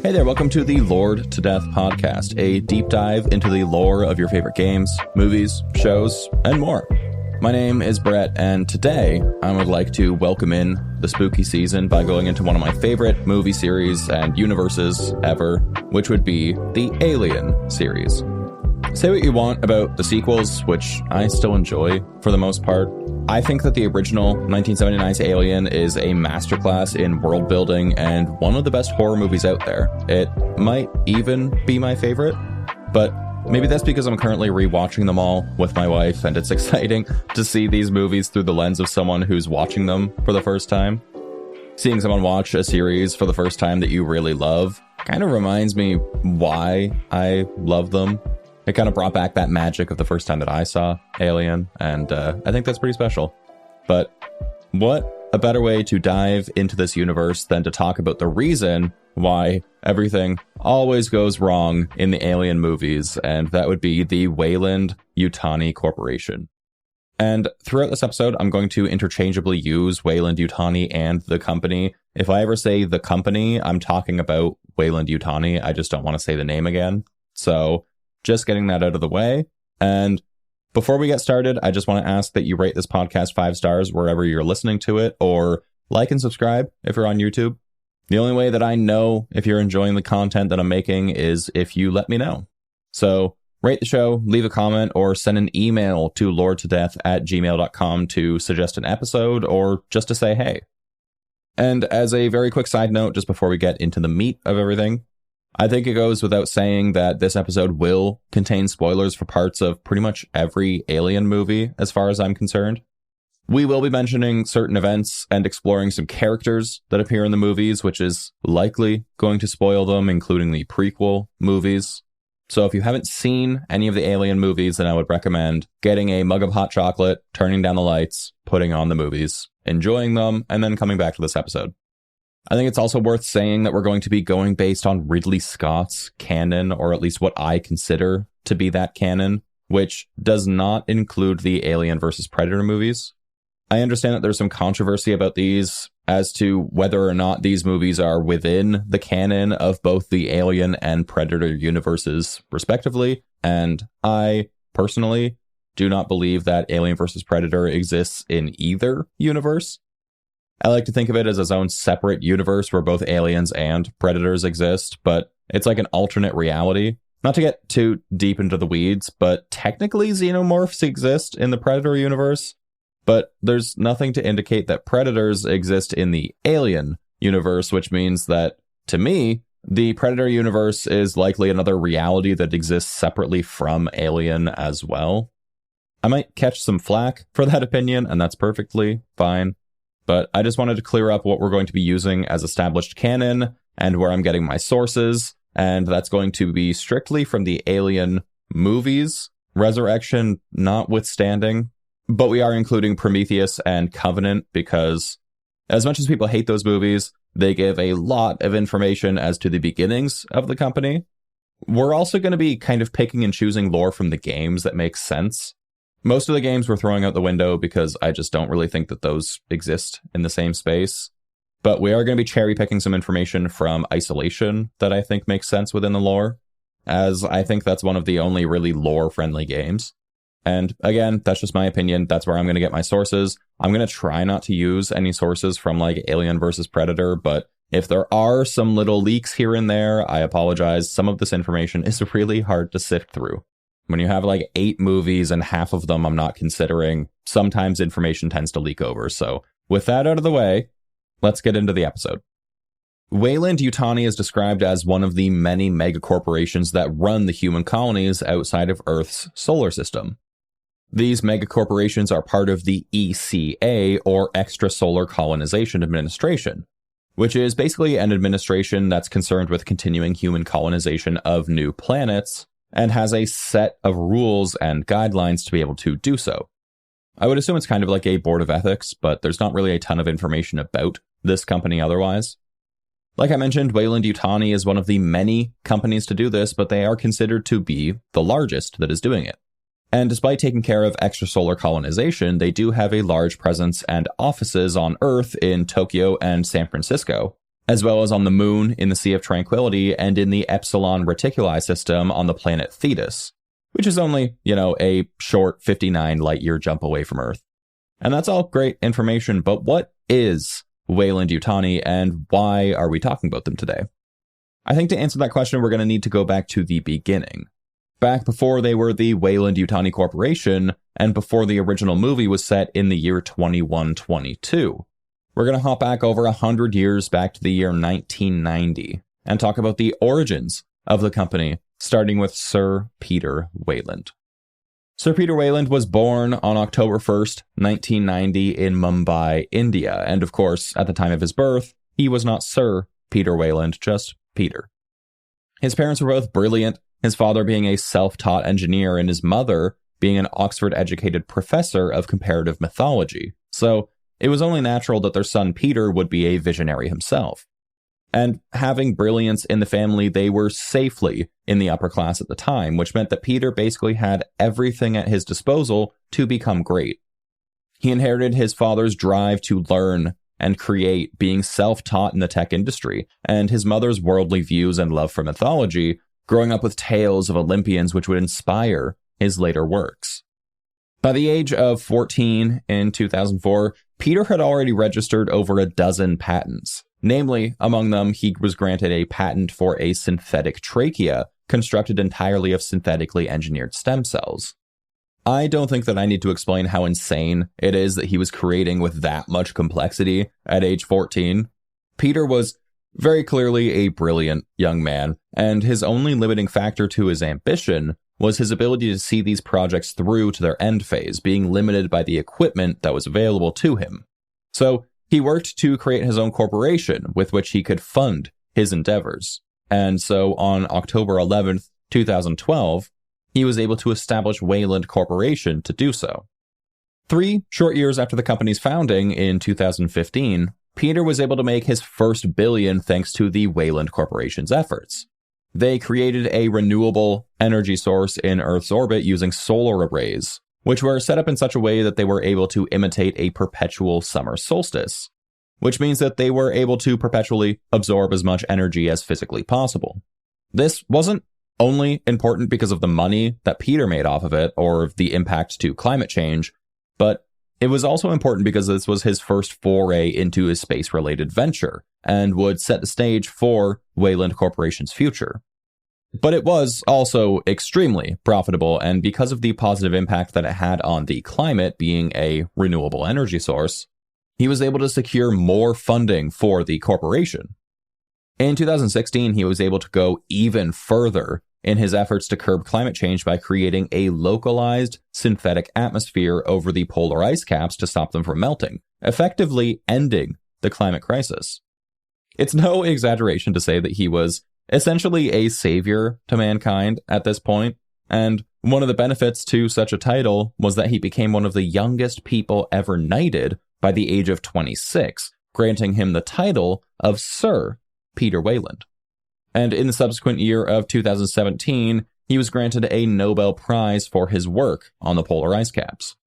Hey there, welcome to the Lord to Death podcast, a deep dive into the lore of your favorite games, movies, shows, and more. My name is Brett, and today I would like to welcome in the spooky season by going into one of my favorite movie series and universes ever, which would be the Alien series. Say what you want about the sequels, which I still enjoy for the most part. I think that the original 1979's Alien is a masterclass in world building and one of the best horror movies out there. It might even be my favorite, but maybe that's because I'm currently rewatching them all with my wife, and it's exciting to see these movies through the lens of someone who's watching them for the first time. Seeing someone watch a series for the first time that you really love kind of reminds me why I love them. It kind of brought back that magic of the first time that I saw Alien, and I think that's pretty special. But what a better way to dive into this universe than to talk about the reason why everything always goes wrong in the Alien movies, and that would be the Weyland-Yutani Corporation. And throughout this episode, I'm going to interchangeably use Weyland-Yutani and the company. If I ever say the company, I'm talking about Weyland-Yutani. I just don't want to say the name again. So just getting that out of the way. And before we get started, I just want to ask that you rate this podcast 5 stars wherever you're listening to it, or like and subscribe if you're on YouTube. The only way that I know if you're enjoying the content that I'm making is if you let me know. So rate the show, leave a comment, or send an email to lordtodeath@gmail.com to suggest an episode or just to say hey. And as a very quick side note, just before we get into the meat of everything, I think it goes without saying that this episode will contain spoilers for parts of pretty much every Alien movie, as far as I'm concerned. We will be mentioning certain events and exploring some characters that appear in the movies, which is likely going to spoil them, including the prequel movies. So if you haven't seen any of the Alien movies, then I would recommend getting a mug of hot chocolate, turning down the lights, putting on the movies, enjoying them, and then coming back to this episode. I think it's also worth saying that we're going to be going based on Ridley Scott's canon, or at least what I consider to be that canon, which does not include the Alien vs. Predator movies. I understand that there's some controversy about these as to whether or not these movies are within the canon of both the Alien and Predator universes, respectively, and I personally do not believe that Alien vs. Predator exists in either universe. I like to think of it as its own separate universe where both aliens and predators exist, but it's like an alternate reality. Not to get too deep into the weeds, but technically xenomorphs exist in the Predator universe, but there's nothing to indicate that predators exist in the Alien universe, which means that, to me, the Predator universe is likely another reality that exists separately from Alien as well. I might catch some flack for that opinion, and that's perfectly fine. But I just wanted to clear up what we're going to be using as established canon and where I'm getting my sources. And that's going to be strictly from the Alien movies, Resurrection notwithstanding. But we are including Prometheus and Covenant because as much as people hate those movies, they give a lot of information as to the beginnings of the company. We're also going to be kind of picking and choosing lore from the games that makes sense. Most of the games we're throwing out the window because I just don't really think that those exist in the same space. But we are going to be cherry picking some information from Isolation that I think makes sense within the lore, as I think that's one of the only really lore-friendly games. And again, that's just my opinion. That's where I'm going to get my sources. I'm going to try not to use any sources from like Alien versus Predator, but if there are some little leaks here and there, I apologize. Some of this information is really hard to sift through. When you have like 8 movies and half of them I'm not considering, sometimes information tends to leak over. So with that out of the way, let's get into the episode. Weyland-Yutani is described as one of the many megacorporations that run the human colonies outside of Earth's solar system. These megacorporations are part of the ECA, or Extrasolar Colonization Administration, which is basically an administration that's concerned with continuing human colonization of new planets, and has a set of rules and guidelines to be able to do so. I would assume it's kind of like a board of ethics, but there's not really a ton of information about this company otherwise. Like I mentioned, Weyland-Yutani is one of the many companies to do this, but they are considered to be the largest that is doing it. And despite taking care of extrasolar colonization, they do have a large presence and offices on Earth in Tokyo and San Francisco, as well as on the Moon, in the Sea of Tranquility, and in the Epsilon Reticuli system on the planet Thetis, which is only, a short 59 light-year jump away from Earth. And that's all great information, but what is Weyland-Yutani, and why are we talking about them today? I think to answer that question, we're going to need to go back to the beginning. Back before they were the Weyland-Yutani Corporation, and before the original movie was set in the year 2122. We're going to hop back over 100 years back to the year 1990, and talk about the origins of the company, starting with Sir Peter Weyland. Sir Peter Weyland was born on October 1st, 1990 in Mumbai, India, and of course, at the time of his birth, he was not Sir Peter Weyland, just Peter. His parents were both brilliant, his father being a self-taught engineer and his mother being an Oxford-educated professor of comparative mythology, so it was only natural that their son Peter would be a visionary himself. And having brilliance in the family, they were safely in the upper class at the time, which meant that Peter basically had everything at his disposal to become great. He inherited his father's drive to learn and create, being self-taught in the tech industry, and his mother's worldly views and love for mythology, growing up with tales of Olympians which would inspire his later works. By the age of 14 in 2004, Peter had already registered over a dozen patents. Namely, among them, he was granted a patent for a synthetic trachea constructed entirely of synthetically engineered stem cells. I don't think that I need to explain how insane it is that he was creating with that much complexity at age 14. Peter was very clearly a brilliant young man, and his only limiting factor to his ambition was his ability to see these projects through to their end phase, being limited by the equipment that was available to him. So he worked to create his own corporation with which he could fund his endeavors. And so on October 11th, 2012, he was able to establish Weyland Corporation to do so. 3 short years after the company's founding in 2015, Peter was able to make his first billion thanks to the Weyland Corporation's efforts. They created a renewable energy source in Earth's orbit using solar arrays, which were set up in such a way that they were able to imitate a perpetual summer solstice, which means that they were able to perpetually absorb as much energy as physically possible. This wasn't only important because of the money that Peter made off of it or the impact to climate change, but it was also important because this was his first foray into a space-related venture and would set the stage for Weyland Corporation's future. But it was also extremely profitable, and because of the positive impact that it had on the climate, being a renewable energy source, he was able to secure more funding for the corporation. In 2016, he was able to go even further in his efforts to curb climate change by creating a localized synthetic atmosphere over the polar ice caps to stop them from melting, effectively ending the climate crisis. It's no exaggeration to say that he was essentially a savior to mankind at this point, and one of the benefits to such a title was that he became one of the youngest people ever knighted by the age of 26, granting him the title of Sir Peter Weyland. And in the subsequent year of 2017, he was granted a Nobel Prize for his work on the polar ice caps.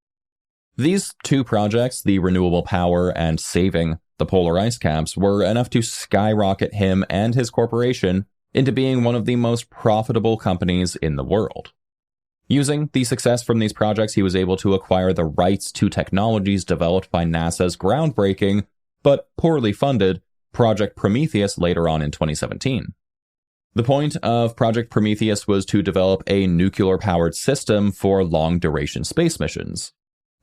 These 2 projects, the renewable power and saving the polar ice caps, were enough to skyrocket him and his corporation into being one of the most profitable companies in the world. Using the success from these projects, he was able to acquire the rights to technologies developed by NASA's groundbreaking, but poorly funded, Project Prometheus later on in 2017. The point of Project Prometheus was to develop a nuclear-powered system for long-duration space missions.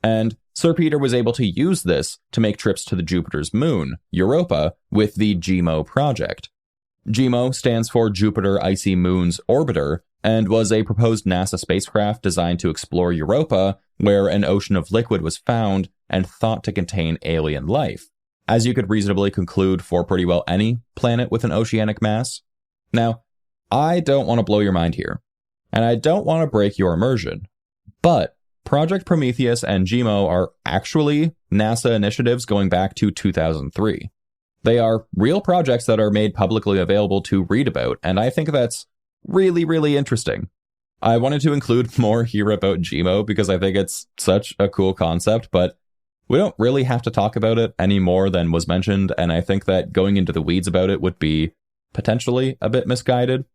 And Sir Peter was able to use this to make trips to the Jupiter's moon, Europa, with the JIMO project. JIMO stands for Jupiter Icy Moons Orbiter, and was a proposed NASA spacecraft designed to explore Europa, where an ocean of liquid was found and thought to contain alien life, as you could reasonably conclude for pretty well any planet with an oceanic mass. Now, I don't want to blow your mind here, and I don't want to break your immersion, but Project Prometheus and JIMO are actually NASA initiatives going back to 2003. They are real projects that are made publicly available to read about, and I think that's really, really interesting. I wanted to include more here about JIMO because I think it's such a cool concept, but We don't really have to talk about it any more than was mentioned, and I think that going into the weeds about it would be potentially a bit misguided.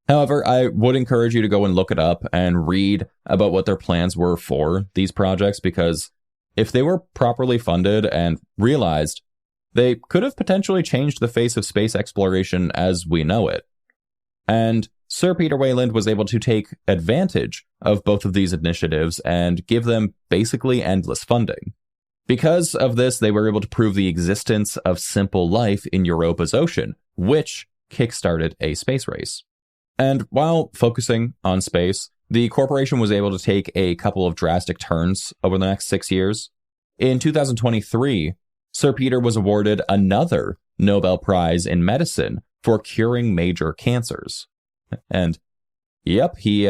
However, I would encourage you to go and look it up and read about what their plans were for these projects, because if they were properly funded and realized, they could have potentially changed the face of space exploration as we know it. And Sir Peter Weyland was able to take advantage of both of these initiatives and give them basically endless funding. Because of this, they were able to prove the existence of simple life in Europa's ocean, which kickstarted a space race. And while focusing on space, the corporation was able to take a couple of drastic turns over the next 6 years. In 2023, Sir Peter was awarded another Nobel Prize in Medicine for curing major cancers. And yep, he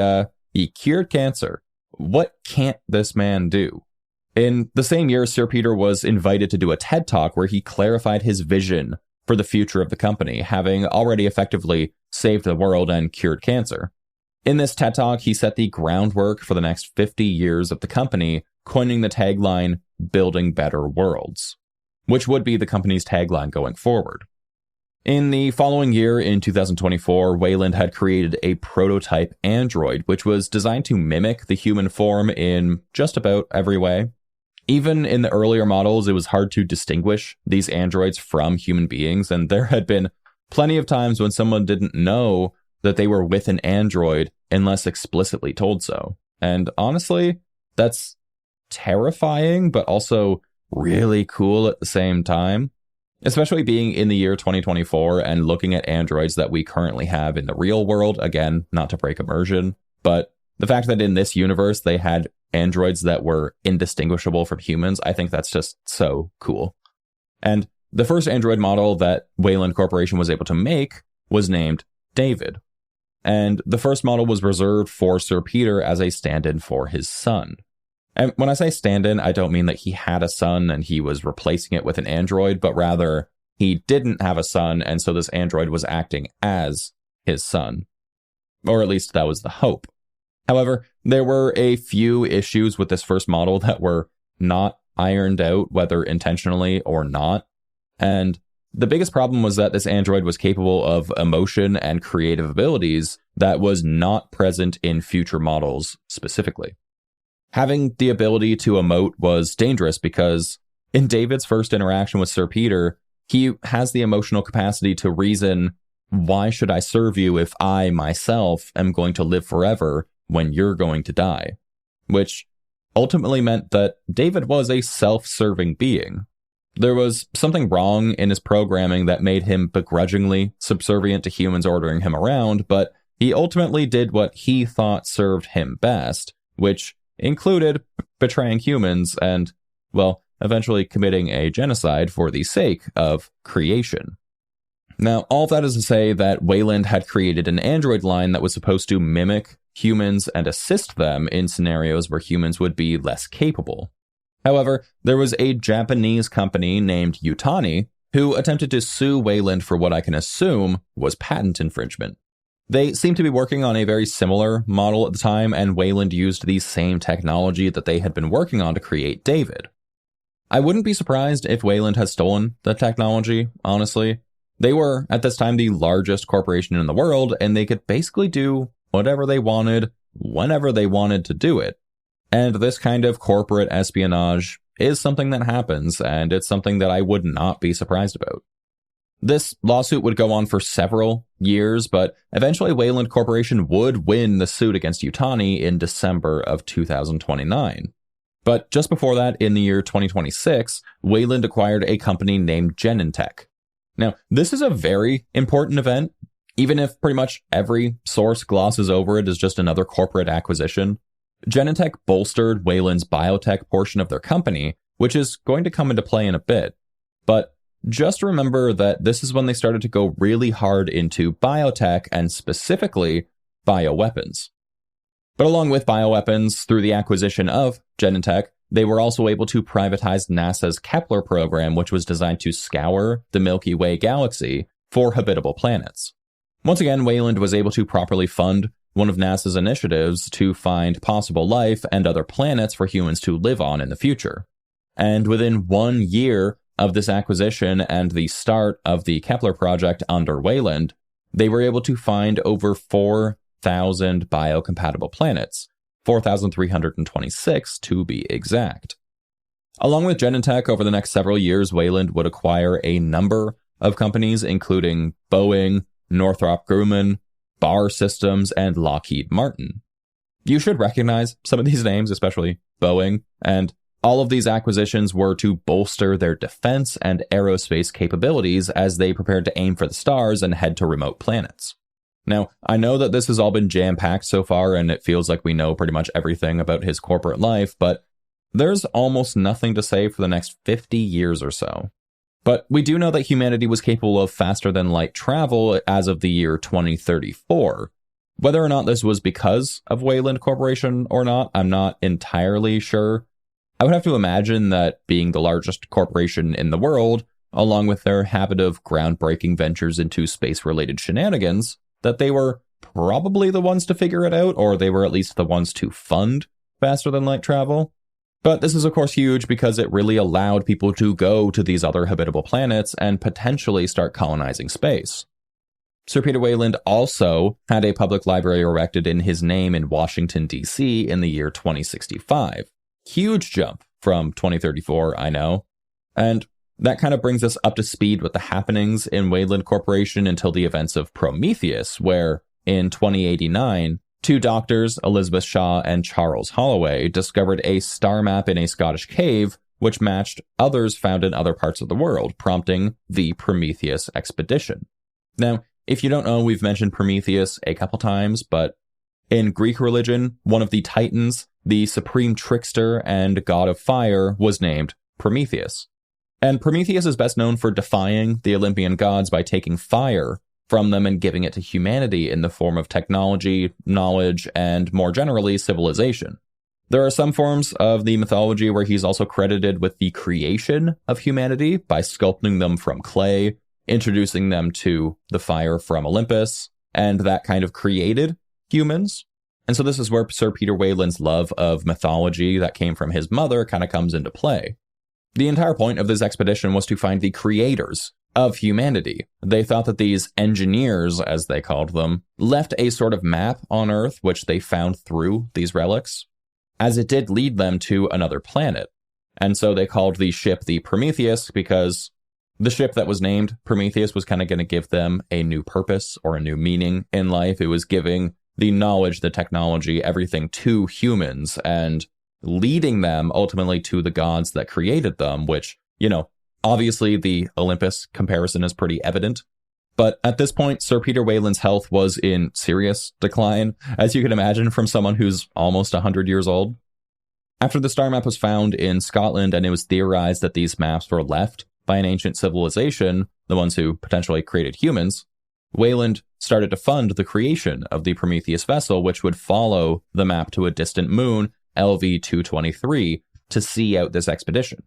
cured cancer. What can't this man do? In the same year, Sir Peter was invited to do a TED Talk where he clarified his vision for the future of the company, having already effectively saved the world and cured cancer. In this TED Talk, he set the groundwork for the next 50 years of the company, coining the tagline, "Building Better Worlds," which would be the company's tagline going forward. In the following year, in 2024, Weyland had created a prototype android, which was designed to mimic the human form in just about every way. Even in the earlier models, it was hard to distinguish these androids from human beings, and there had been plenty of times when someone didn't know that they were with an android unless explicitly told so. And honestly, that's terrifying, but also really cool at the same time, especially being in the year 2024 and looking at androids that we currently have in the real world. Again, not to break immersion, but the fact that in this universe they had androids that were indistinguishable from humans, I think that's just so cool. And the first android model that Weyland Corporation was able to make was named David. And the first model was reserved for Sir Peter as a stand-in for his son. And when I say stand-in, I don't mean that he had a son and he was replacing it with an android, but rather he didn't have a son, and so this android was acting as his son. Or at least that was the hope. However, there were a few issues with this first model that were not ironed out, whether intentionally or not. And the biggest problem was that this android was capable of emotion and creative abilities that was not present in future models specifically. Having the ability to emote was dangerous because in David's first interaction with Sir Peter, he has the emotional capacity to reason, why should I serve you if I, myself, am going to live forever when you're going to die? Which ultimately meant that David was a self-serving being. There was something wrong in his programming that made him begrudgingly subservient to humans ordering him around, but he ultimately did what he thought served him best, which included betraying humans and, well, eventually committing a genocide for the sake of creation. Now, all that is to say that Weyland had created an android line that was supposed to mimic humans and assist them in scenarios where humans would be less capable. However, there was a Japanese company named Yutani who attempted to sue Weyland for what I can assume was patent infringement. They seemed to be working on a very similar model at the time, and Weyland used the same technology that they had been working on to create David. I wouldn't be surprised if Weyland has stolen the technology, honestly. They were, at this time, the largest corporation in the world, and they could basically do whatever they wanted, whenever they wanted to do it. And this kind of corporate espionage is something that happens, and it's something that I would not be surprised about. This lawsuit would go on for several years, but eventually Weyland Corporation would win the suit against Yutani in December of 2029. But just before that, in the year 2026, Weyland acquired a company named Genentech. Now, this is a very important event, even if pretty much every source glosses over it as just another corporate acquisition. Genentech bolstered Weyland's biotech portion of their company, which is going to come into play in a bit. But just remember that this is when they started to go really hard into biotech and specifically bioweapons. But along with bioweapons, through the acquisition of Genentech, they were also able to privatize NASA's Kepler program, which was designed to scour the Milky Way galaxy for habitable planets. Once again, Weyland was able to properly fund one of NASA's initiatives to find possible life and other planets for humans to live on in the future. And within 1 year of this acquisition and the start of the Kepler project under Weyland, they were able to find over 4,000 biocompatible planets, 4,326 to be exact. Along with Genentech, over the next several years, Weyland would acquire a number of companies, including Boeing, Northrop Grumman, Bar Systems, and Lockheed Martin. You should recognize some of these names, especially Boeing, and all of these acquisitions were to bolster their defense and aerospace capabilities as they prepared to aim for the stars and head to remote planets. Now, I know that this has all been jam-packed so far, and it feels like we know pretty much everything about his corporate life, but there's almost nothing to say for the next 50 years or so. But we do know that humanity was capable of faster-than-light travel as of the year 2034. Whether or not this was because of Weyland Corporation or not, I'm not entirely sure. I would have to imagine that being the largest corporation in the world, along with their habit of groundbreaking ventures into space-related shenanigans, that they were probably the ones to figure it out, or they were at least the ones to fund faster-than-light travel. But this is of course huge because it really allowed people to go to these other habitable planets and potentially start colonizing space. Sir Peter Weyland also had a public library erected in his name in Washington, D.C. in the year 2065. Huge jump from 2034, I know. And that kind of brings us up to speed with the happenings in Weyland Corporation until the events of Prometheus, where in 2089, 2 doctors, Elizabeth Shaw and Charles Holloway, discovered a star map in a Scottish cave which matched others found in other parts of the world, prompting the Prometheus expedition. Now, if you don't know, we've mentioned Prometheus a couple times, but in Greek religion, one of the titans, the supreme trickster and god of fire, was named Prometheus. And Prometheus is best known for defying the Olympian gods by taking fire from them and giving it to humanity in the form of technology, knowledge, and more generally, civilization. There are some forms of the mythology where he's also credited with the creation of humanity by sculpting them from clay, introducing them to the fire from Olympus, and that kind of created humans. And so this is where Sir Peter Weyland's love of mythology that came from his mother kind of comes into play. The entire point of this expedition was to find the creators of humanity. They thought that these engineers, as they called them, left a sort of map on Earth, which they found through these relics, as it did lead them to another planet. And so they called the ship the Prometheus because the ship that was named Prometheus was kind of going to give them a new purpose or a new meaning in life. It was giving the knowledge, the technology, everything to humans and leading them ultimately to the gods that created them, which, obviously the Olympus comparison is pretty evident. But at this point, Sir Peter Weyland's health was in serious decline, as you can imagine from someone who's almost 100 years old. After the star map was found in Scotland and it was theorized that these maps were left by an ancient civilization, the ones who potentially created humans, Weyland started to fund the creation of the Prometheus vessel, which would follow the map to a distant moon, LV-223, to see out this expedition.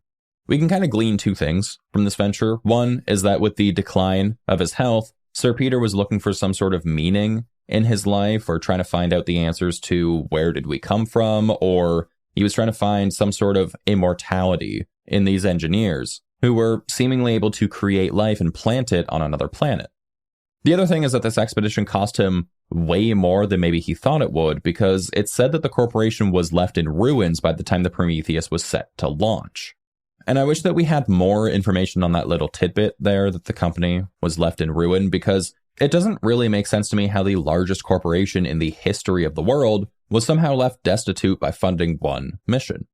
We can kind of glean 2 things from this venture. One is that with the decline of his health, Sir Peter was looking for some sort of meaning in his life, or trying to find out the answers to where did we come from, or he was trying to find some sort of immortality in these engineers who were seemingly able to create life and plant it on another planet. The other thing is that this expedition cost him way more than maybe he thought it would, because it's said that the corporation was left in ruins by the time the Prometheus was set to launch. And I wish that we had more information on that little tidbit there, that the company was left in ruin, because it doesn't really make sense to me how the largest corporation in the history of the world was somehow left destitute by funding one mission.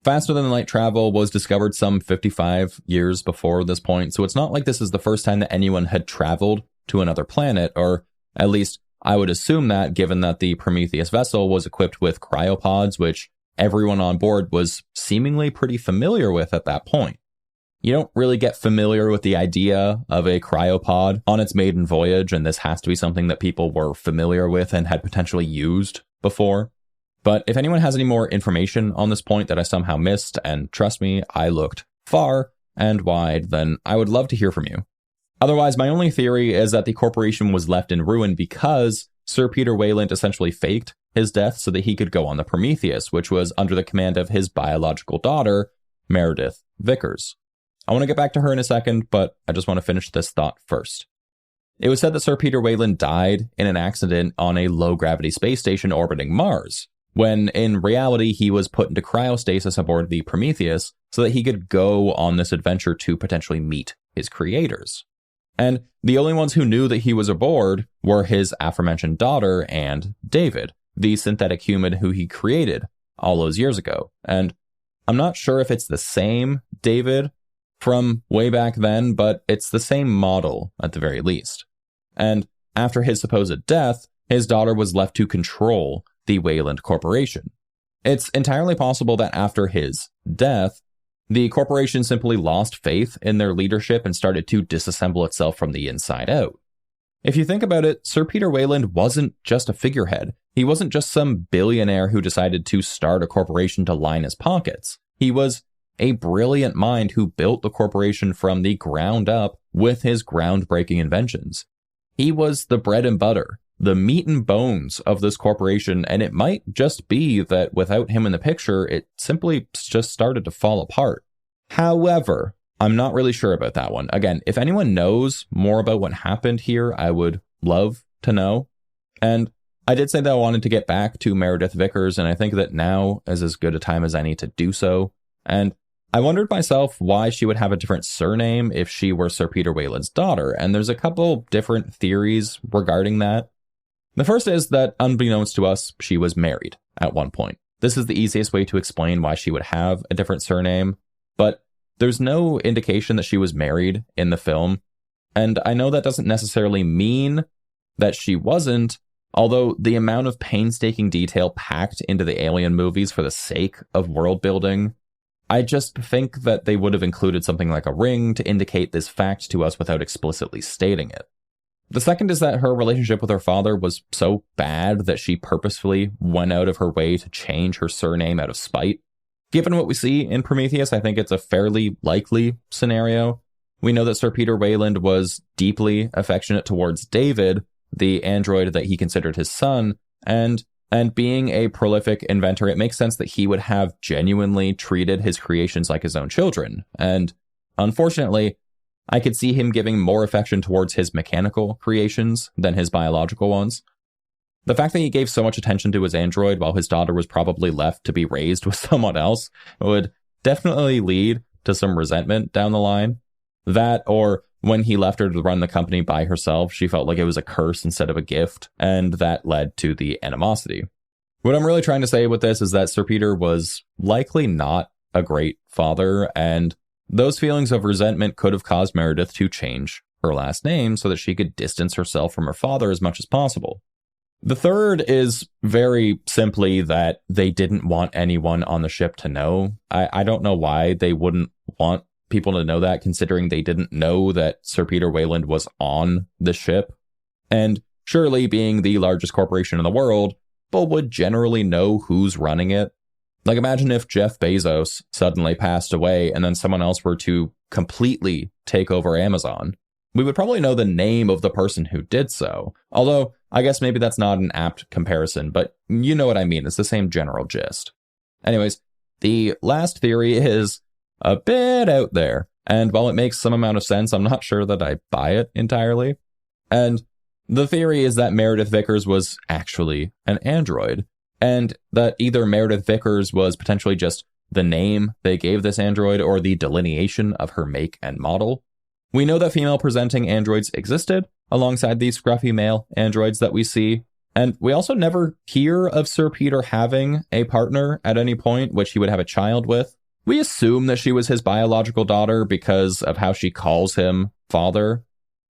Faster than light travel was discovered some 55 years before this point, so it's not like this is the first time that anyone had traveled to another planet, or at least I would assume that, given that the Prometheus vessel was equipped with cryopods, which everyone on board was seemingly pretty familiar with at that point. You don't really get familiar with the idea of a cryopod on its maiden voyage, and this has to be something that people were familiar with and had potentially used before. But if anyone has any more information on this point that I somehow missed, and trust me, I looked far and wide, then I would love to hear from you. Otherwise, my only theory is that the corporation was left in ruin because Sir Peter Weyland essentially faked his death so that he could go on the Prometheus, which was under the command of his biological daughter, Meredith Vickers. I want to get back to her in a second, but I just want to finish this thought first. It was said that Sir Peter Weyland died in an accident on a low-gravity space station orbiting Mars, when in reality he was put into cryostasis aboard the Prometheus so that he could go on this adventure to potentially meet his creators. And the only ones who knew that he was aboard were his aforementioned daughter and David, the synthetic human who he created all those years ago. And I'm not sure if it's the same David from way back then, but it's the same model at the very least. And after his supposed death, his daughter was left to control the Weyland Corporation. It's entirely possible that after his death, the corporation simply lost faith in their leadership and started to disassemble itself from the inside out. If you think about it, Sir Peter Weyland wasn't just a figurehead. He wasn't just some billionaire who decided to start a corporation to line his pockets. He was a brilliant mind who built the corporation from the ground up with his groundbreaking inventions. He was the bread and butter, the meat and bones of this corporation, and it might just be that without him in the picture, it simply just started to fall apart. However, I'm not really sure about that one. Again, if anyone knows more about what happened here, I would love to know. And I did say that I wanted to get back to Meredith Vickers, and I think that now is as good a time as any to do so. And I wondered myself why she would have a different surname if she were Sir Peter Weyland's daughter, and there's a couple different theories regarding that. The first is that, unbeknownst to us, she was married at one point. This is the easiest way to explain why she would have a different surname, but there's no indication that she was married in the film, and I know that doesn't necessarily mean that she wasn't, although the amount of painstaking detail packed into the Alien movies for the sake of world building, I just think that they would have included something like a ring to indicate this fact to us without explicitly stating it. The second is that her relationship with her father was so bad that she purposefully went out of her way to change her surname out of spite. Given what we see in Prometheus, I think it's a fairly likely scenario. We know that Sir Peter Weyland was deeply affectionate towards David, the android that he considered his son, and being a prolific inventor, it makes sense that he would have genuinely treated his creations like his own children. And unfortunately, I could see him giving more affection towards his mechanical creations than his biological ones. The fact that he gave so much attention to his android while his daughter was probably left to be raised with someone else would definitely lead to some resentment down the line. That, or when he left her to run the company by herself, she felt like it was a curse instead of a gift, and that led to the animosity. What I'm really trying to say with this is that Sir Peter was likely not a great father, and those feelings of resentment could have caused Meredith to change her last name so that she could distance herself from her father as much as possible. The third is very simply that they didn't want anyone on the ship to know. I don't know why they wouldn't want people to know that, considering they didn't know that Sir Peter Weyland was on the ship. And surely, being the largest corporation in the world, people would generally know who's running it. Like, imagine if Jeff Bezos suddenly passed away and then someone else were to completely take over Amazon. We would probably know the name of the person who did so. Although, I guess maybe that's not an apt comparison, but you know what I mean. It's the same general gist. Anyways, the last theory is a bit out there, and while it makes some amount of sense, I'm not sure that I buy it entirely. And the theory is that Meredith Vickers was actually an android, and that either Meredith Vickers was potentially just the name they gave this android or the delineation of her make and model. We know that female-presenting androids existed alongside these scruffy male androids that we see, and we also never hear of Sir Peter having a partner at any point, which he would have a child with. We assume that she was his biological daughter because of how she calls him father,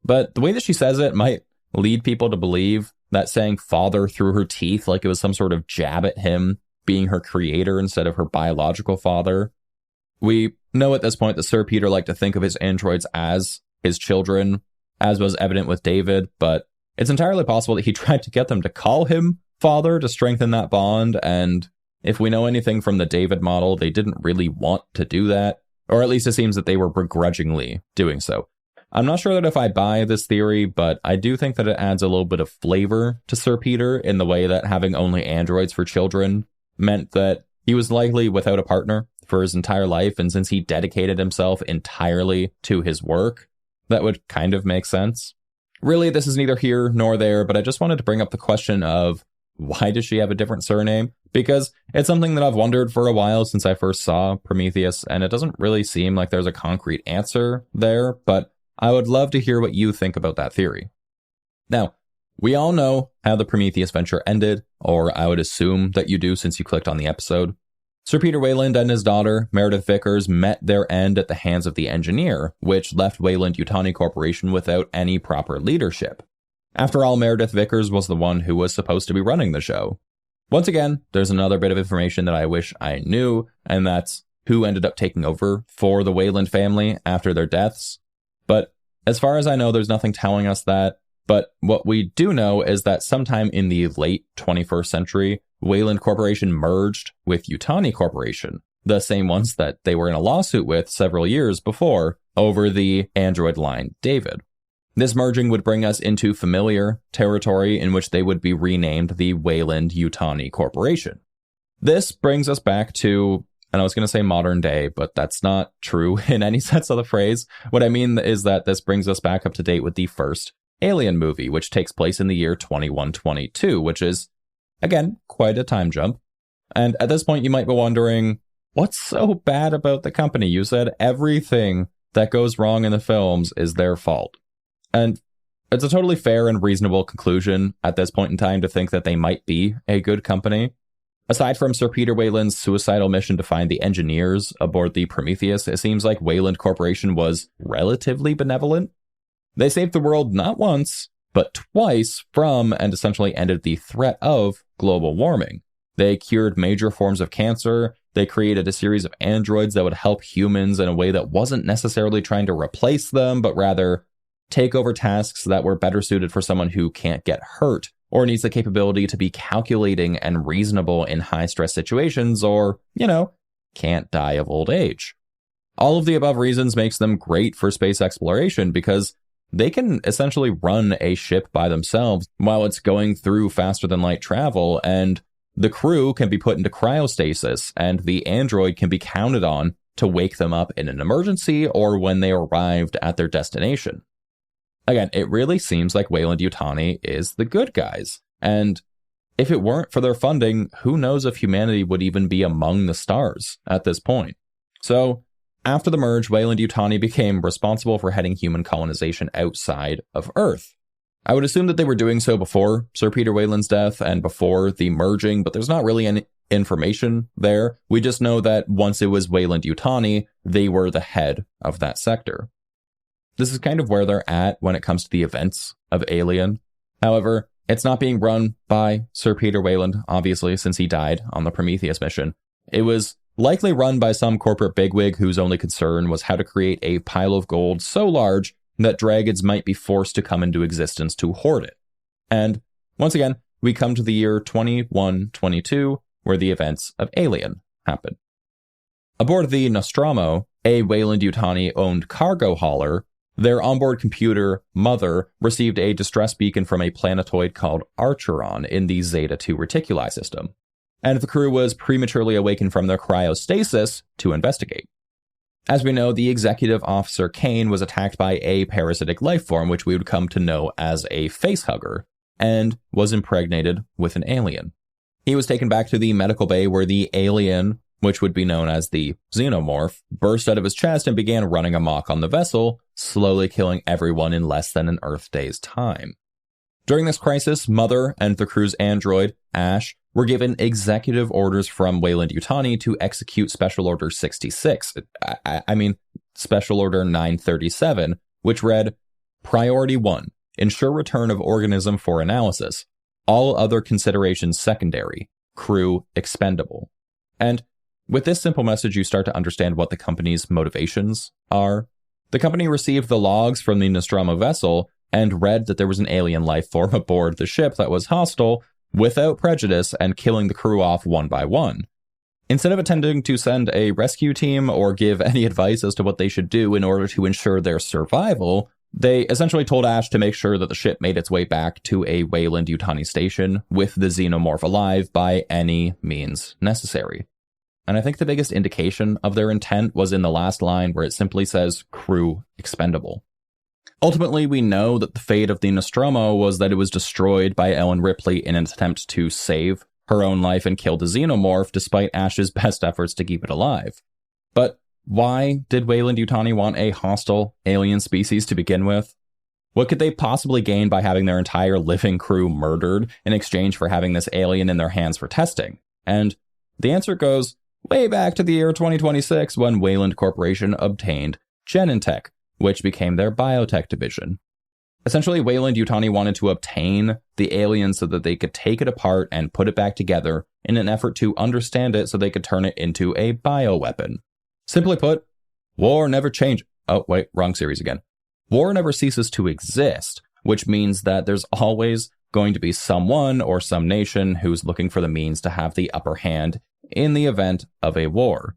but the way that she says it might lead people to believe that saying father through her teeth like it was some sort of jab at him being her creator instead of her biological father. We know at this point that Sir Peter liked to think of his androids as his children, as was evident with David, but it's entirely possible that he tried to get them to call him father to strengthen that bond, and if we know anything from the David model, they didn't really want to do that, or at least it seems that they were begrudgingly doing so. I'm not sure that if I buy this theory, but I do think that it adds a little bit of flavor to Sir Peter in the way that having only androids for children meant that he was likely without a partner for his entire life, and since he dedicated himself entirely to his work, that would kind of make sense. Really, this is neither here nor there, but I just wanted to bring up the question of why does she have a different surname? Because it's something that I've wondered for a while since I first saw Prometheus, and it doesn't really seem like there's a concrete answer there, but I would love to hear what you think about that theory. Now, we all know how the Prometheus venture ended, or I would assume that you do since you clicked on the episode. Sir Peter Weyland and his daughter, Meredith Vickers, met their end at the hands of the engineer, which left Weyland-Yutani Corporation without any proper leadership. After all, Meredith Vickers was the one who was supposed to be running the show. Once again, there's another bit of information that I wish I knew, and that's who ended up taking over for the Weyland family after their deaths. But as far as I know, there's nothing telling us that. But what we do know is that sometime in the late 21st century, Weyland Corporation merged with Yutani Corporation, the same ones that they were in a lawsuit with several years before over the android line David. This merging would bring us into familiar territory in which they would be renamed the Weyland-Yutani Corporation. This brings us back to, and I was going to say modern day, but that's not true in any sense of the phrase. What I mean is that this brings us back up to date with the first Alien movie, which takes place in the year 2122, which is, again, quite a time jump. And at this point, you might be wondering, what's so bad about the company? You said everything that goes wrong in the films is their fault. And it's a totally fair and reasonable conclusion at this point in time to think that they might be a good company. Aside from Sir Peter Weyland's suicidal mission to find the engineers aboard the Prometheus, it seems like Weyland Corporation was relatively benevolent. They saved the world not once, but twice from and essentially ended the threat of global warming. They cured major forms of cancer. They created a series of androids that would help humans in a way that wasn't necessarily trying to replace them, but rather take over tasks that were better suited for someone who can't get hurt or needs the capability to be calculating and reasonable in high-stress situations or, can't die of old age. All of the above reasons makes them great for space exploration because they can essentially run a ship by themselves while it's going through faster-than-light travel, and the crew can be put into cryostasis, and the android can be counted on to wake them up in an emergency or when they arrived at their destination. Again, it really seems like Weyland-Yutani is the good guys, and if it weren't for their funding, who knows if humanity would even be among the stars at this point. So, after the merge, Weyland-Yutani became responsible for heading human colonization outside of Earth. I would assume that they were doing so before Sir Peter Weyland's death and before the merging, but there's not really any information there. We just know that once it was Weyland-Yutani, they were the head of that sector. This is kind of where they're at when it comes to the events of Alien. However, it's not being run by Sir Peter Weyland, obviously, since he died on the Prometheus mission. It was likely run by some corporate bigwig whose only concern was how to create a pile of gold so large that dragons might be forced to come into existence to hoard it. And once again, we come to the year 2122, where the events of Alien happen. Aboard the Nostromo, a Weyland-Yutani-owned cargo hauler, their onboard computer, Mother, received a distress beacon from a planetoid called Archeron in the Zeta-2 Reticuli system, and the crew was prematurely awakened from their cryostasis to investigate. As we know, the executive officer Kane was attacked by a parasitic life form, which we would come to know as a facehugger, and was impregnated with an alien. He was taken back to the medical bay where the alien, which would be known as the xenomorph, burst out of his chest and began running amok on the vessel, slowly killing everyone in less than an Earth day's time. During this crisis, Mother and the crew's android, Ash, were given executive orders from Weyland-Yutani to execute Special Order 66, Special Order 937, which read, Priority 1, ensure return of organism for analysis. All other considerations secondary. Crew expendable. And with this simple message, you start to understand what the company's motivations are. The company received the logs from the Nostromo vessel and read that there was an alien life form aboard the ship that was hostile, without prejudice, and killing the crew off one by one. Instead of attempting to send a rescue team or give any advice as to what they should do in order to ensure their survival, they essentially told Ash to make sure that the ship made its way back to a Weyland-Yutani station with the xenomorph alive by any means necessary. and I think the biggest indication of their intent was in the last line where it simply says, crew expendable. Ultimately, we know that the fate of the Nostromo was that it was destroyed by Ellen Ripley in an attempt to save her own life and kill the xenomorph, despite Ash's best efforts to keep it alive. But why did Weyland-Yutani want a hostile alien species to begin with? What could they possibly gain by having their entire living crew murdered in exchange for having this alien in their hands for testing? And the answer goes way back to the year 2026 when Weyland Corporation obtained Genentech, which became their biotech division. Essentially, Weyland-Yutani wanted to obtain the alien so that they could take it apart and put it back together in an effort to understand it so they could turn it into a bioweapon. Simply put, war never changes. Oh, wait, wrong series again. War never ceases to exist, which means that there's always going to be someone or some nation who's looking for the means to have the upper hand in the event of a war.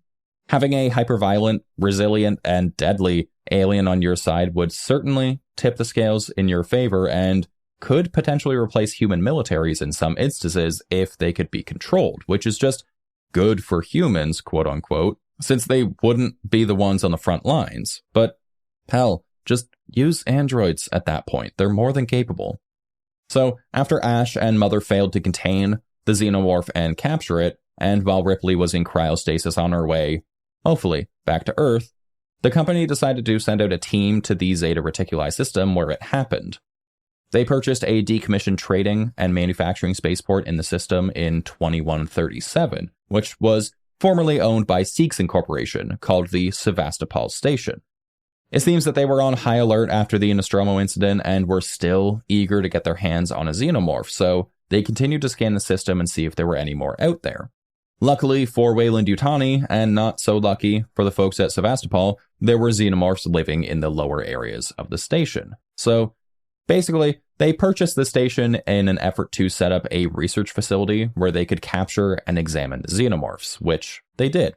Having a hyperviolent, resilient, and deadly alien on your side would certainly tip the scales in your favor and could potentially replace human militaries in some instances if they could be controlled, which is just good for humans, quote unquote, since they wouldn't be the ones on the front lines. But hell, just use androids at that point. They're more than capable. So after Ash and Mother failed to contain the xenomorph and capture it, and while Ripley was in cryostasis on her way, hopefully, back to Earth, the company decided to send out a team to the Zeta Reticuli system where it happened. They purchased a decommissioned trading and manufacturing spaceport in the system in 2137, which was formerly owned by Seegson Corporation, called the Sevastopol Station. It seems that they were on high alert after the Nostromo incident and were still eager to get their hands on a xenomorph, so they continued to scan the system and see if there were any more out there. Luckily for Weyland-Yutani, and not so lucky for the folks at Sevastopol, there were xenomorphs living in the lower areas of the station. So basically, they purchased the station in an effort to set up a research facility where they could capture and examine the xenomorphs, which they did.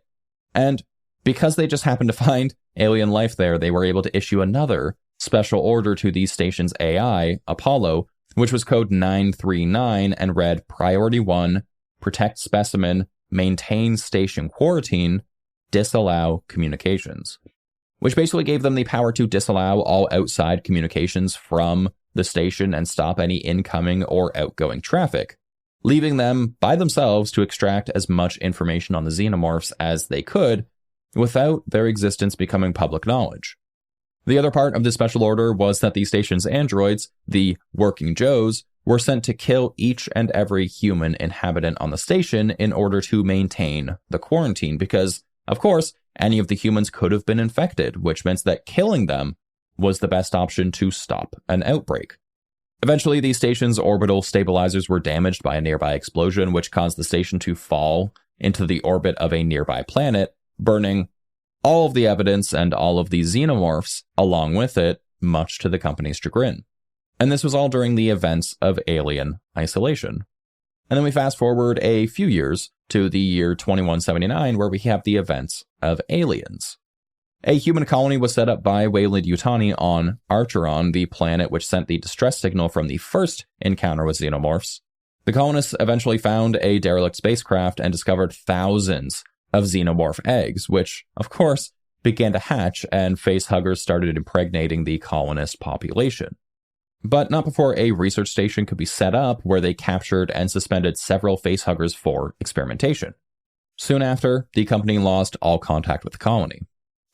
And because they just happened to find alien life there, they were able to issue another special order to the station's AI, Apollo, which was code 939 and read Priority 1, Protect Specimen, Maintain Station Quarantine, Disallow Communications, which basically gave them the power to disallow all outside communications from the station and stop any incoming or outgoing traffic, leaving them by themselves to extract as much information on the xenomorphs as they could without their existence becoming public knowledge. The other part of the special order was that the station's androids, the Working Joes, were sent to kill each and every human inhabitant on the station in order to maintain the quarantine, because, of course, any of the humans could have been infected, which meant that killing them was the best option to stop an outbreak. Eventually, the station's orbital stabilizers were damaged by a nearby explosion, which caused the station to fall into the orbit of a nearby planet, burning all of the evidence and all of the xenomorphs along with it, much to the company's chagrin. And this was all during the events of alien isolation. And then we fast forward a few years to the year 2179, where we have the events of aliens. A human colony was set up by Weyland-Yutani on Archeron, the planet which sent the distress signal from the first encounter with xenomorphs. The colonists eventually found a derelict spacecraft and discovered thousands of xenomorph eggs, which, of course, began to hatch, and facehuggers started impregnating the colonist population. But not before a research station could be set up where they captured and suspended several facehuggers for experimentation. Soon after, the company lost all contact with the colony.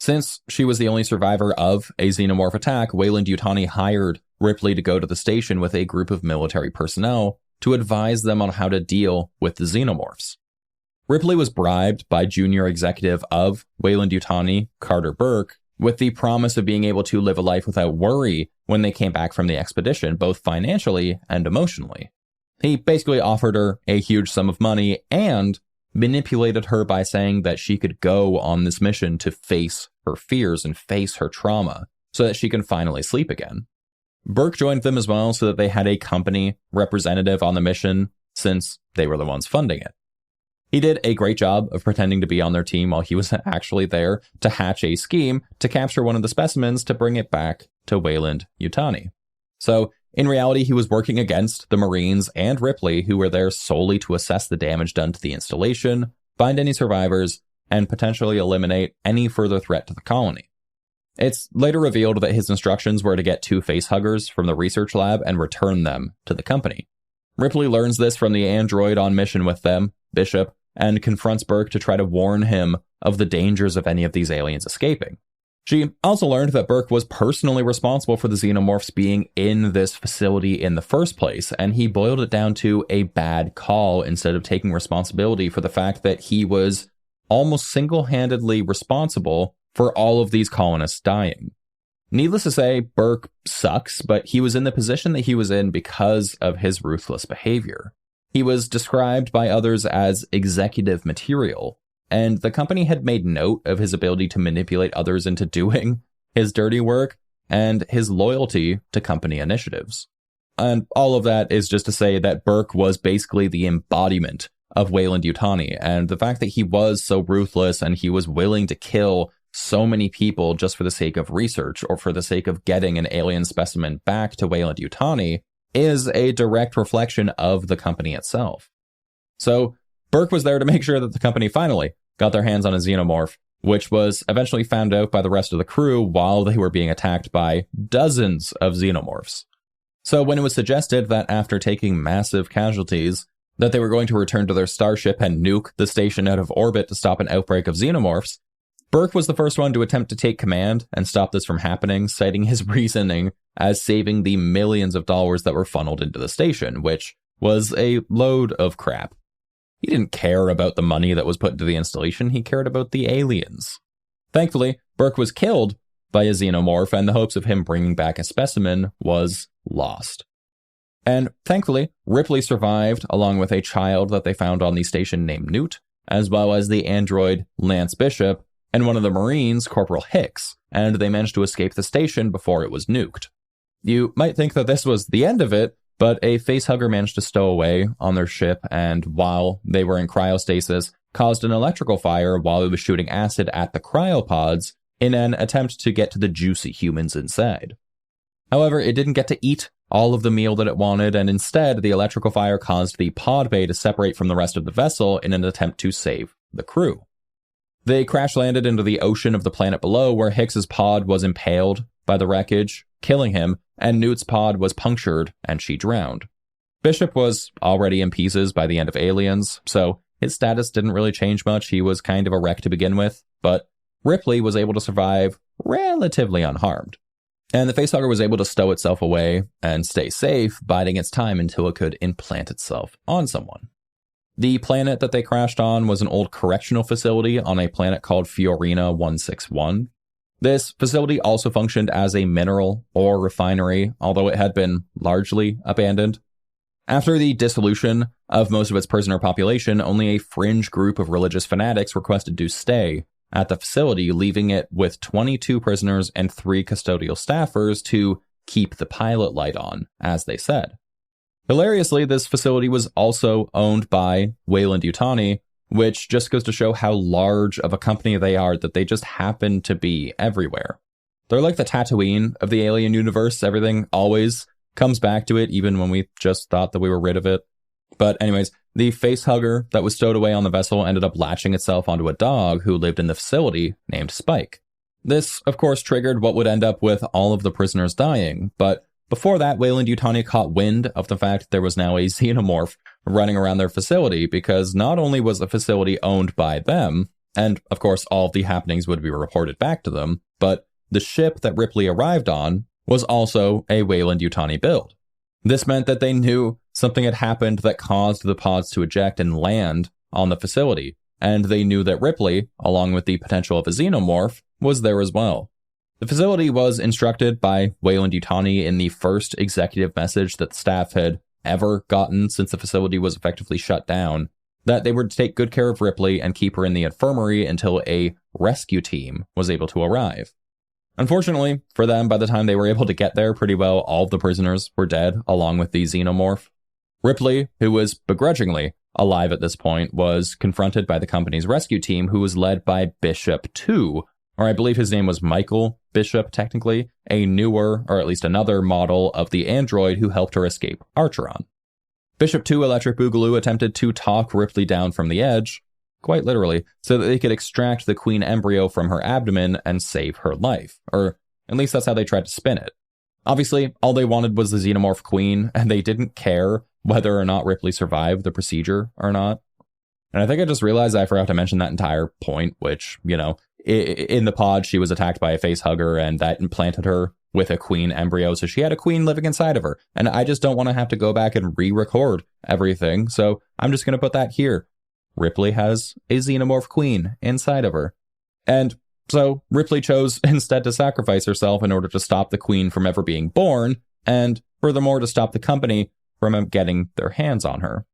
Since she was the only survivor of a xenomorph attack, Weyland-Yutani hired Ripley to go to the station with a group of military personnel to advise them on how to deal with the xenomorphs. Ripley was bribed by junior executive of Weyland-Yutani, Carter Burke, with the promise of being able to live a life without worry when they came back from the expedition, both financially and emotionally. He basically offered her a huge sum of money and manipulated her by saying that she could go on this mission to face her fears and face her trauma so that she can finally sleep again. Burke joined them as well so that they had a company representative on the mission since they were the ones funding it. He did a great job of pretending to be on their team while he was actually there to hatch a scheme to capture one of the specimens to bring it back to Weyland-Yutani. So, in reality, he was working against the Marines and Ripley, who were there solely to assess the damage done to the installation, find any survivors, and potentially eliminate any further threat to the colony. It's later revealed that his instructions were to get 2 facehuggers from the research lab and return them to the company. Ripley learns this from the android on mission with them, Bishop, and confronts Burke to try to warn him of the dangers of any of these aliens escaping. She also learned that Burke was personally responsible for the xenomorphs being in this facility in the first place, and he boiled it down to a bad call instead of taking responsibility for the fact that he was almost single-handedly responsible for all of these colonists dying. Needless to say, Burke sucks, but he was in the position that he was in because of his ruthless behavior. He was described by others as executive material, and the company had made note of his ability to manipulate others into doing his dirty work and his loyalty to company initiatives. And all of that is just to say that Burke was basically the embodiment of Weyland-Yutani, and the fact that he was so ruthless and he was willing to kill so many people just for the sake of research or for the sake of getting an alien specimen back to Weyland-Yutani is a direct reflection of the company itself. So Burke was there to make sure that the company finally got their hands on a xenomorph, which was eventually found out by the rest of the crew while they were being attacked by dozens of xenomorphs. So when it was suggested that after taking massive casualties, that they were going to return to their starship and nuke the station out of orbit to stop an outbreak of xenomorphs, Burke was the first one to attempt to take command and stop this from happening, citing his reasoning as saving the millions of dollars that were funneled into the station, which was a load of crap. He didn't care about the money that was put into the installation, he cared about the aliens. Thankfully, Burke was killed by a xenomorph, and the hopes of him bringing back a specimen was lost. And thankfully, Ripley survived along with a child that they found on the station named Newt, as well as the android Lance Bishop, and one of the Marines, Corporal Hicks, and they managed to escape the station before it was nuked. You might think that this was the end of it, but a facehugger managed to stow away on their ship, and while they were in cryostasis, caused an electrical fire while it was shooting acid at the cryopods in an attempt to get to the juicy humans inside. However, it didn't get to eat all of the meal that it wanted, and instead, the electrical fire caused the pod bay to separate from the rest of the vessel in an attempt to save the crew. They crash-landed into the ocean of the planet below, where Hicks's pod was impaled by the wreckage, killing him, and Newt's pod was punctured, and she drowned. Bishop was already in pieces by the end of Aliens, so his status didn't really change much. He was kind of a wreck to begin with, but Ripley was able to survive relatively unharmed. And the facehugger was able to stow itself away and stay safe, biding its time until it could implant itself on someone. The planet that they crashed on was an old correctional facility on a planet called Fiorina 161. This facility also functioned as a mineral ore refinery, although it had been largely abandoned. After the dissolution of most of its prisoner population, only a fringe group of religious fanatics requested to stay at the facility, leaving it with 22 prisoners and 3 custodial staffers to keep the pilot light on, as they said. Hilariously, this facility was also owned by Weyland-Yutani, which just goes to show how large of a company they are, that they just happen to be everywhere. They're like the Tatooine of the alien universe. Everything always comes back to it, even when we just thought that we were rid of it. But anyways, the facehugger that was stowed away on the vessel ended up latching itself onto a dog who lived in the facility named Spike. This, of course, triggered what would end up with all of the prisoners dying, but before that, Weyland-Yutani caught wind of the fact there was now a xenomorph running around their facility, because not only was the facility owned by them, and of course all of the happenings would be reported back to them, but the ship that Ripley arrived on was also a Weyland-Yutani build. This meant that they knew something had happened that caused the pods to eject and land on the facility, and they knew that Ripley, along with the potential of a xenomorph, was there as well. The facility was instructed by Weyland-Yutani in the first executive message that the staff had ever gotten since the facility was effectively shut down, that they were to take good care of Ripley and keep her in the infirmary until a rescue team was able to arrive. Unfortunately for them, by the time they were able to get there, pretty well all of the prisoners were dead, along with the xenomorph. Ripley, who was begrudgingly alive at this point, was confronted by the company's rescue team, who was led by Bishop 2, or I believe his name was Michael Bishop, technically, a newer, or at least another model of the android who helped her escape Archeron. Bishop 2 Electric Boogaloo attempted to talk Ripley down from the edge. quite literally, so that they could extract the queen embryo from her abdomen and save her life. Or at least that's how they tried to spin it. Obviously, all they wanted was the xenomorph queen, and they didn't care whether or not Ripley survived the procedure or not. And I think I just realized I forgot to mention that entire point, which, in the pod, she was attacked by a facehugger, and that implanted her with a queen embryo, so she had a queen living inside of her. And I just don't want to have to go back and re-record everything, so I'm just going to put that here. Ripley has a xenomorph queen inside of her. And so Ripley chose instead to sacrifice herself in order to stop the queen from ever being born, and furthermore to stop the company from getting their hands on her.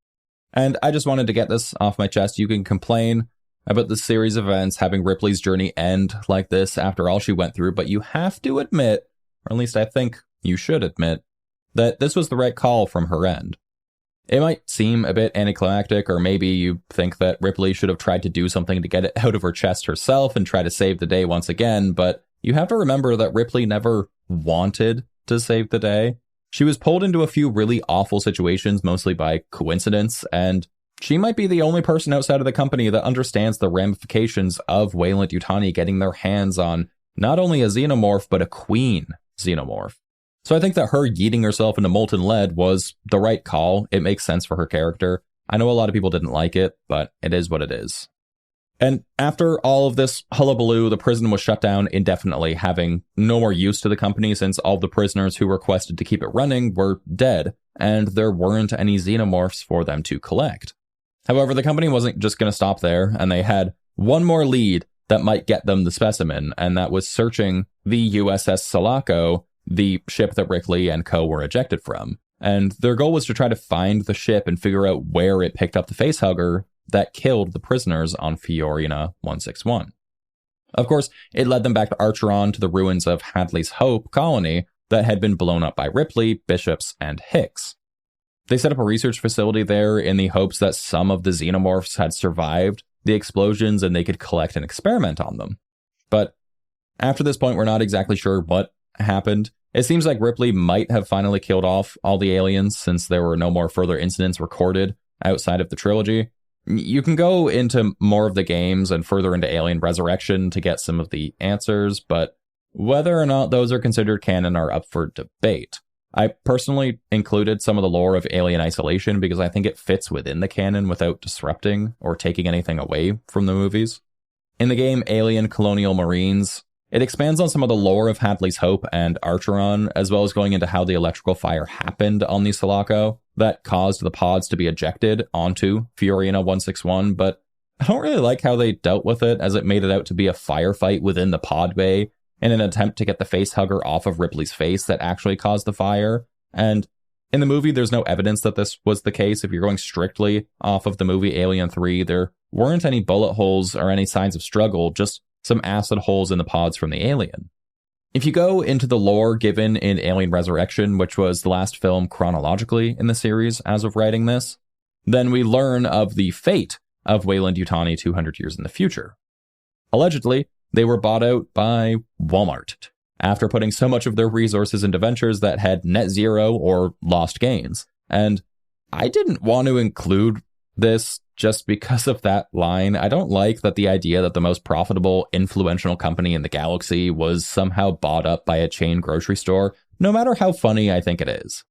And I just wanted to get this off my chest. You can complain about the series of events having Ripley's journey end like this after all she went through, but you have to admit, or at least I think you should admit, that this was the right call from her end. It might seem a bit anticlimactic, or maybe you think that Ripley should have tried to do something to get it out of her chest herself and try to save the day once again, but you have to remember that Ripley never wanted to save the day. She was pulled into a few really awful situations, mostly by coincidence, and she might be the only person outside of the company that understands the ramifications of Weyland-Yutani getting their hands on not only a xenomorph, but a queen xenomorph. So I think that her yeeting herself into molten lead was the right call. It makes sense for her character. I know a lot of people didn't like it, but it is what it is. And after all of this hullabaloo, the prison was shut down indefinitely, having no more use to the company since all the prisoners who requested to keep it running were dead, and there weren't any xenomorphs for them to collect. However, the company wasn't just going to stop there, and they had one more lead that might get them the specimen, and that was searching the USS Sulaco, the ship that Ripley and co. were ejected from. And their goal was to try to find the ship and figure out where it picked up the facehugger that killed the prisoners on Fiorina 161. Of course, it led them back to Archeron to the ruins of Hadley's Hope colony that had been blown up by Ripley, Bishops, and Hicks. They set up a research facility there in the hopes that some of the xenomorphs had survived the explosions and they could collect and experiment on them. But after this point, we're not exactly sure what happened. It seems like Ripley might have finally killed off all the aliens since there were no more further incidents recorded outside of the trilogy. You can go into more of the games and further into Alien Resurrection to get some of the answers, but whether or not those are considered canon are up for debate. I personally included some of the lore of Alien Isolation because I think it fits within the canon without disrupting or taking anything away from the movies. In the game Alien Colonial Marines, it expands on some of the lore of Hadley's Hope and Archeron, as well as going into how the electrical fire happened on the Sulaco that caused the pods to be ejected onto Fiorina 161, but I don't really like how they dealt with it, as it made it out to be a firefight within the pod bay in an attempt to get the facehugger off of Ripley's face that actually caused the fire. And in the movie, there's no evidence that this was the case. If you're going strictly off of the movie Alien 3, there weren't any bullet holes or any signs of struggle, just some acid holes in the pods from the alien. If you go into the lore given in Alien Resurrection, which was the last film chronologically in the series as of writing this, then we learn of the fate of Weyland-Yutani 200 years in the future. Allegedly, they were bought out by Walmart after putting so much of their resources into ventures that had net zero or lost gains. And I didn't want to include this just because of that line. I don't like that the idea that the most profitable, influential company in the galaxy was somehow bought up by a chain grocery store, no matter how funny I think it is.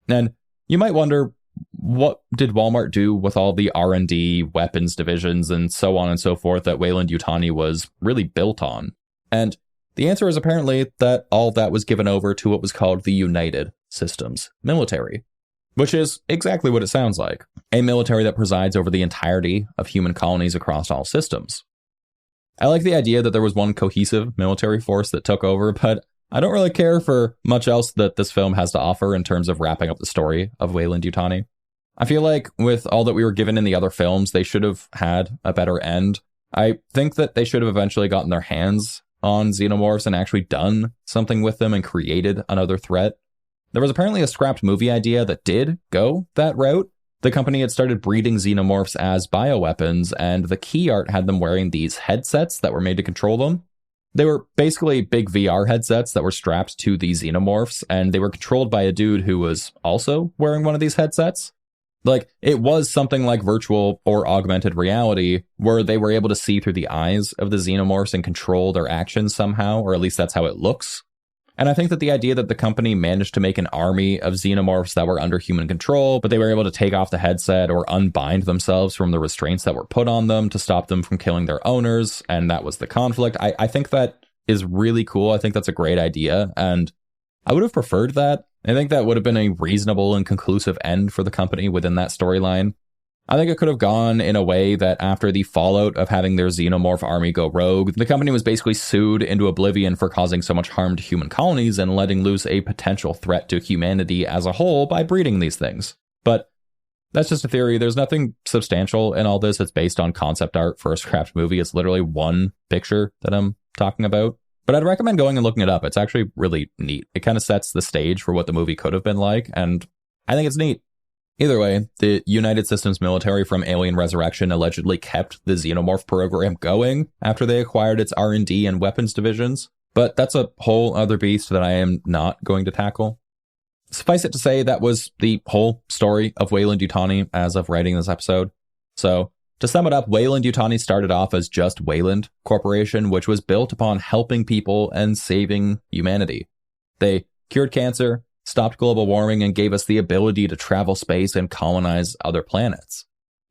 And you might wonder, what did Walmart do with all the R&D, weapons divisions, and so on and so forth that Weyland-Yutani was really built on? And the answer is apparently that all that was given over to what was called the United Systems military, which is exactly what it sounds like, a military that presides over the entirety of human colonies across all systems. I like the idea that there was one cohesive military force that took over, but I don't really care for much else that this film has to offer in terms of wrapping up the story of Weyland-Yutani. I feel like with all that we were given in the other films, they should have had a better end. I think that they should have eventually gotten their hands on xenomorphs and actually done something with them and created another threat. There was apparently a scrapped movie idea that did go that route. The company had started breeding xenomorphs as bioweapons, and the key art had them wearing these headsets that were made to control them. They were basically big VR headsets that were strapped to the xenomorphs, and they were controlled by a dude who was also wearing one of these headsets. Like, it was something like virtual or augmented reality where they were able to see through the eyes of the xenomorphs and control their actions somehow, or at least that's how it looks. And I think that the idea that the company managed to make an army of xenomorphs that were under human control, but they were able to take off the headset or unbind themselves from the restraints that were put on them to stop them from killing their owners, and that was the conflict. I think that is really cool. I think that's a great idea, and I would have preferred that. I think that would have been a reasonable and conclusive end for the company within that storyline. I think it could have gone in a way that after the fallout of having their xenomorph army go rogue, the company was basically sued into oblivion for causing so much harm to human colonies and letting loose a potential threat to humanity as a whole by breeding these things. But that's just a theory. There's nothing substantial in all this. It's based on concept art for a scrapped movie. It's literally one picture that I'm talking about. But I'd recommend going and looking it up. It's actually really neat. It kind of sets the stage for what the movie could have been like, and I think it's neat. Either way, the United Systems military from Alien Resurrection allegedly kept the Xenomorph program going after they acquired its R&D and weapons divisions, but that's a whole other beast that I am not going to tackle. Suffice it to say, that was the whole story of Weyland-Yutani as of writing this episode. So, to sum it up, Weyland-Yutani started off as just Weyland Corporation, which was built upon helping people and saving humanity. They cured cancer, stopped global warming, and gave us the ability to travel space and colonize other planets.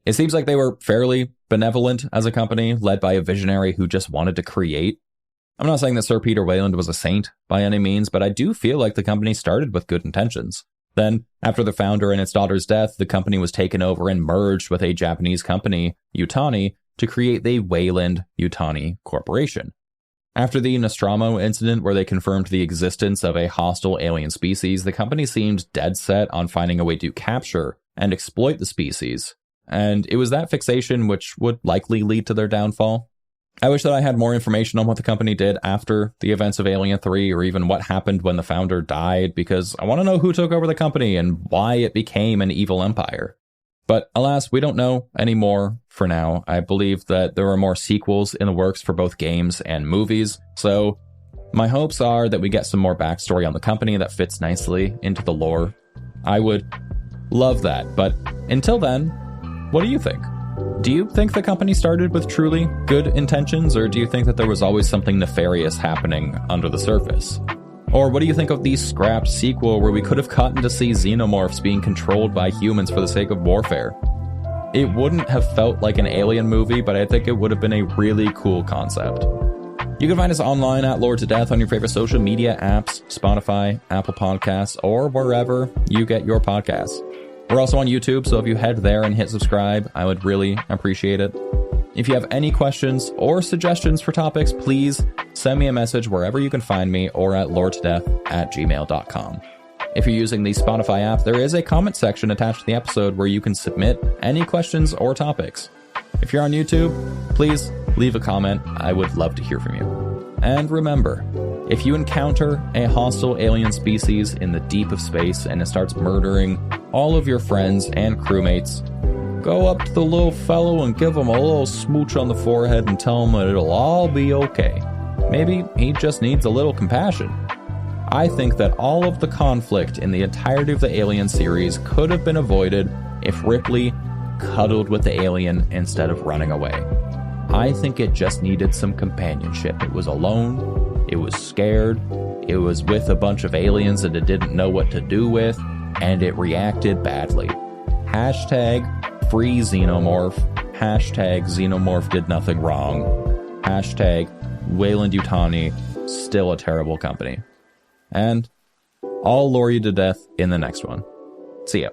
It seems like they were fairly benevolent as a company, led by a visionary who just wanted to create. I'm not saying that Sir Peter Weyland was a saint by any means, but I do feel like the company started with good intentions. Then, after the founder and its daughter's death, the company was taken over and merged with a Japanese company, Yutani, to create the Weyland-Yutani Corporation. After the Nostromo incident, where they confirmed the existence of a hostile alien species, the company seemed dead set on finding a way to capture and exploit the species, and it was that fixation which would likely lead to their downfall. I wish that I had more information on what the company did after the events of Alien 3, or even what happened when the founder died, because I want to know who took over the company and why it became an evil empire. But alas, we don't know anymore for now. I believe that there are more sequels in the works for both games and movies, so my hopes are that we get some more backstory on the company that fits nicely into the lore. I would love that, but until then, what do you think? Do you think the company started with truly good intentions, or do you think that there was always something nefarious happening under the surface? Or what do you think of the scrapped sequel where we could have gotten to see xenomorphs being controlled by humans for the sake of warfare? It wouldn't have felt like an Alien movie, but I think it would have been a really cool concept. You can find us online at Lore to Death on your favorite social media apps, Spotify, Apple Podcasts, or wherever you get your podcasts. We're also on YouTube, so if you head there and hit subscribe, I would really appreciate it. If you have any questions or suggestions for topics, please send me a message wherever you can find me, or at loretodeath@gmail.com. If you're using the Spotify app, there is a comment section attached to the episode where you can submit any questions or topics. If you're on YouTube, please leave a comment. I would love to hear from you. And remember, if you encounter a hostile alien species in the deep of space and it starts murdering all of your friends and crewmates, go up to the little fellow and give him a little smooch on the forehead and tell him that it'll all be okay. Maybe he just needs a little compassion. I think that all of the conflict in the entirety of the Alien series could have been avoided if Ripley cuddled with the alien instead of running away. I think it just needed some companionship. It was alone, it was scared, it was with a bunch of aliens that it didn't know what to do with, and it reacted badly. Hashtag free xenomorph. Hashtag xenomorph did nothing wrong. Hashtag Weyland-Yutani, still a terrible company. And I'll lore you to death in the next one. See ya.